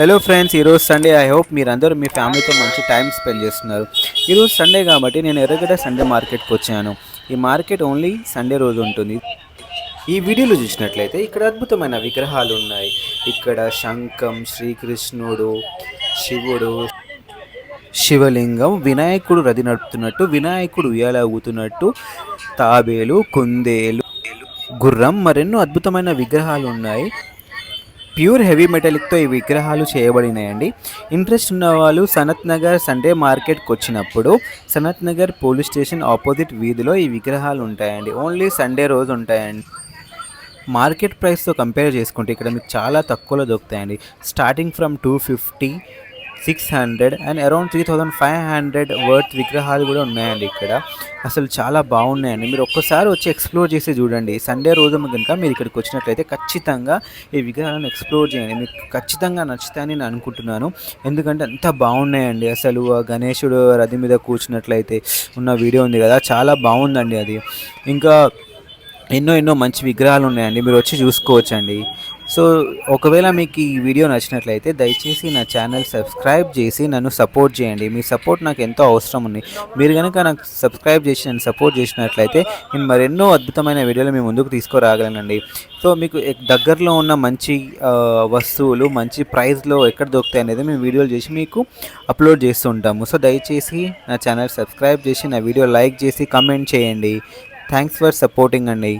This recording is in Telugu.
హలో ఫ్రెండ్స్, ఈరోజు సండే. ఐ హోప్ మీరందరూ మీ ఫ్యామిలీతో మంచి టైం స్పెండ్ చేస్తున్నారు. ఈరోజు సండే కాబట్టి నేను ఎర్రగడ్డ సండే మార్కెట్కి వచ్చాను. ఈ మార్కెట్ ఓన్లీ సండే రోజు ఉంటుంది. ఈ వీడియోలో చూసినట్లయితే ఇక్కడ అద్భుతమైన విగ్రహాలు ఉన్నాయి. ఇక్కడ శంఖం, శ్రీకృష్ణుడు, శివుడు, శివలింగం, వినాయకుడు రథి నడుపుతున్నట్టు, వినాయకుడు ఉయ్యాల ఊగుతున్నట్టు, తాబేలు, కుందేలు, గుర్రం, మరెన్నో అద్భుతమైన విగ్రహాలు ఉన్నాయి. ప్యూర్ హెవీ మెటాలిక్తో ఈ విగ్రహాలు చేయబడినాయండి. ఇంట్రెస్ట్ ఉన్న వాళ్ళు సనత్ నగర్ సండే మార్కెట్కి వచ్చినప్పుడు Sanath Nagar police station opposite వీధిలో ఈ విగ్రహాలు ఉంటాయండి. ఓన్లీ సండే రోజు ఉంటాయండి. మార్కెట్ ప్రైస్తో కంపేర్ చేసుకుంటే ఇక్కడ మీకు చాలా తక్కువలో దొరుకుతాయండి. Starting from 250, 600 and around 3500 worth విగ్రహాలు కూడా ఉన్నాయండి ఇక్కడ. అసలు చాలా బాగున్నాయండి. మీరు ఒక్కసారి వచ్చి ఎక్స్ప్లోర్ చేసి చూడండి. సండే రోజు కనుక మీరు ఇక్కడికి వచ్చినట్లయితే ఖచ్చితంగా ఈ విగ్రహాలను ఎక్స్ప్లోర్ చేయండి. మీకు ఖచ్చితంగా నచ్చుతాయని నేను అనుకుంటున్నాను. ఎందుకంటే అంత బాగున్నాయండి. అసలు ఆ గణేశుడు రథం మీద కూర్చున్నట్లయితే ఉన్న వీడియో ఉంది కదా, చాలా బాగుందండి అది. ఇంకా ఎన్నో ఎన్నో మంచి విగ్రహాలు ఉన్నాయండి, మీరు వచ్చి చూసుకోవచ్చండి. సో ఒకవేళ మీకు ఈ వీడియో నచ్చినట్లయితే దయచేసి నా ఛానల్ సబ్స్క్రైబ్ చేసి నన్ను సపోర్ట్ చేయండి. మీ సపోర్ట్ నాకు ఎంతో అవసరం ఉంది. మీరు కనుక నాకు సబ్స్క్రైబ్ చేసి నన్ను సపోర్ట్ చేసినట్లయితే నేను మరెన్నో అద్భుతమైన వీడియోలు మీ ముందుకు తీసుకురాగలనండి. సో మీకు దగ్గరలో ఉన్న మంచి వస్తువులు మంచి ప్రైస్లో ఎక్కడ దొరుకుతాయి అనేది మేము వీడియోలు చేసి మీకు అప్లోడ్ చేస్తూ ఉంటాము. సో దయచేసి నా ఛానల్ సబ్స్క్రైబ్ చేసి నా వీడియో లైక్ చేసి కమెంట్ చేయండి. థ్యాంక్స్ ఫర్ సపోర్టింగ్ అండి.